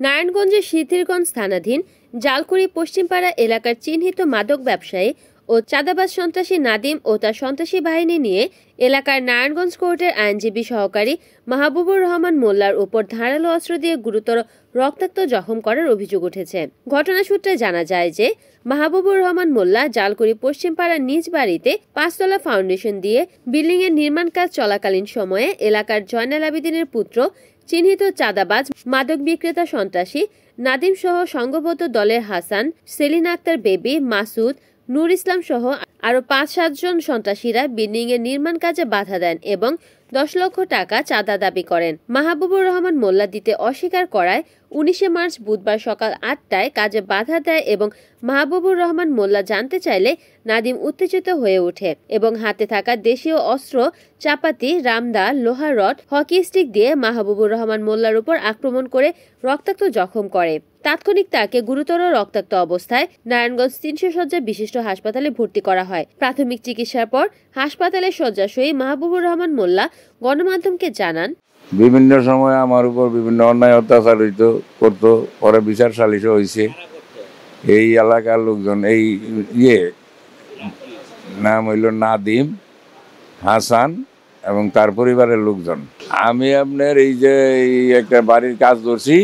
নারায়ণগঞ্জের সিদ্ধিরগঞ্জ থানাধীন জালকুড়ি পশ্চিমপাড়া এলাকার চিহ্নিত মাদক ব্যবসায়ী ও চাঁদাবাজ সন্ত্রাসী নাদিম ও তার সন্ত্রাসী বাহিনী নিয়ে এলাকার নারায়ণগঞ্জ কোর্টের আইনজীবী সহকারী মাহবুবুর রহমান মোল্লার উপর ধারালো অস্ত্র দিয়ে গুরুতর রক্তাক্ত জখম করার অভিযোগ উঠেছে। ঘটনা সূত্রে জানা যায় যে মাহবুবুর রহমান মোল্লা জালকুড়ি পশ্চিমপাড়ার নিজ বাড়িতে 5 তলা ফাউন্ডেশন দিয়ে বিল্ডিং এর নির্মাণ কাজ চলাকালীন সময়ে এলাকার জয়নাল আবেদিনের পুত্র চিহ্নিত চাঁদাবাজ মাদক বিক্রেতা সন্ত্রাসী নাদিম সহ সংঘবদ্ধ দলের হাসান, সেলিন আক্তার বেবি, মাসুদ, নূর ইসলাম সহ আরো 5-7 জন সন্ত্রাসীরা বিল্ডিং এর নির্মাণ কাজে বাধা দেন এবং 10 লক্ষ টাকা চাঁদা দাবি করেন। মাহবুবুর রহমান মোল্লা দিতে অস্বীকার করায় 19 মার্চ বুধবার সকাল 8টায় কাজে বাধা দেয় এবং মাহবুবুর রহমান মোল্লা জানতে চাইলে নাদিম উত্তেজিত হয়ে ওঠে এবং হাতে থাকা দেশীয় অস্ত্র, চাপাতি, রামদা, লোহার রড, হকি স্টিক দিয়ে মাহবুবুর রহমান মোল্লার উপর আক্রমণ করে রক্তাক্ত জখম করে। তাৎক্ষণিক তাকে গুরুতর রক্তাক্ত অবস্থায় নারায়ণগঞ্জ 300 শয্যা বিশিষ্ট হাসপাতালে ভর্তি করা হয়। প্রাথমিক চিকিৎসার পর হাসপাতালে শয্যাশয়ী মাহবুবুর রহমান মোল্লা গণমাধ্যমকে জানান, বিভিন্ন সময় আমার উপর বিভিন্ন অন্যায় অত্যাচার করতো, পরে বিচার সালিশ হয়েছে। এই এলাকার লোকজন, এই নাম হইল নাদিম, হাসান এবং তার পরিবারের লোকজন। আমি আপনার এই যে একটা বাড়ির কাজ ধরছি,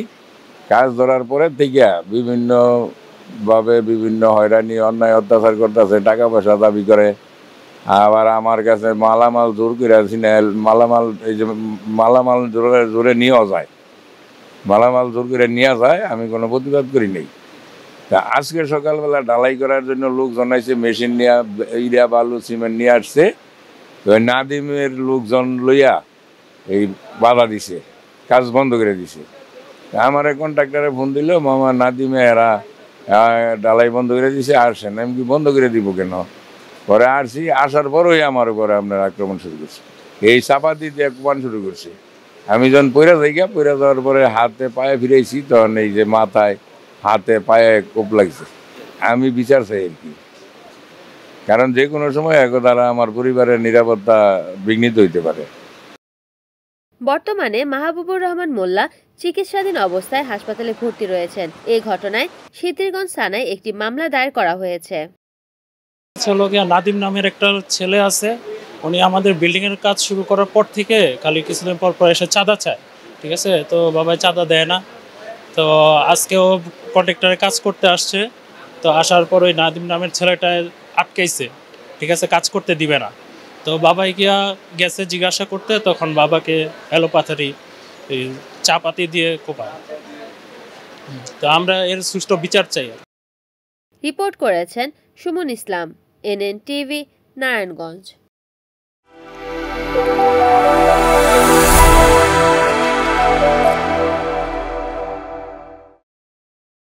কাজ ধরার পরে থেকে বিভিন্ন ভাবে বিভিন্ন হয়রানি অন্যায় অত্যাচার করতেছে, টাকা পয়সা দাবি করে। আবার আমার কাছে মালামাল জোর করে মালামাল, এই যে মালামাল জোরে নিয়েও যায়, মালামাল জোর করে নিয়ে যায়, আমি কোনো প্রতিবাদ করি নাই। তা আজকে সকালবেলা ঢালাই করার জন্য লোক জানাইছে, মেশিন নিয়ে ইরা বালু সিমেন্ট নিয়ে আসছে। তো নাদিমের লোকজন লইয়া এই বাধা দিছে, কাজ বন্ধ করে দিছে। আমার কন্ট্রাক্টরে ফোন দিল, মামা নাদিমে এরা ঢালাই বন্ধ করে দিছে, আসেন। আমি কি বন্ধ করে দিব কেন? পরে আসছি, আসার পরই আমার উপরে আপনার আক্রমণ শুরু করছে, এই চাপাতি দিয়ে কোপান শুরু করছে। আমি যখন পইরা যাওয়ার পরে হাতে পায়ে ফিরেছি, তখন এই যে মাথায়, হাতে পায়ে কোপ লাগছে। আমি বিচার চাই আর কি, কারণ যে কোনো সময় এক দ্বারা আমার পরিবারের নিরাপত্তা বিঘ্নিত হইতে পারে। বর্তমানে মাহবুবুর রহমান মোল্লা চিকিৎসাধীন অবস্থায় হাসপাতালে ভর্তি রয়েছেন। এই ঘটনায় সিদ্ধিরগঞ্জ থানায় একটি মামলা দায়ের করা হয়েছে। নাদিম নামের একটা ছেলে আছে, উনি আমাদের বিল্ডিং এর কাজ শুরু করার পর থেকে খালি কিছুদিন পর এসে চাঁদা চায়, ঠিক আছে। তো বাবা চাঁদা দেয় না। তো আজকেও কন্ট্রাক্টরে কাজ করতে আসছে, তো আসার পর ওই নাদিম নামের ছেলেটা আটকাইছে, ঠিক আছে, কাজ করতে দিবে না। তো বাবাই গিয়া গেছে জিজ্ঞাসা করতে, তখন বাবাকে এলোপাথারি চাপাতি দিয়ে কোপায়। তো আমরা এর সুষ্ঠু বিচার চাই। রিপোর্ট করেছেন সুমন ইসলাম, NN টিভি, নারায়ণগঞ্জ।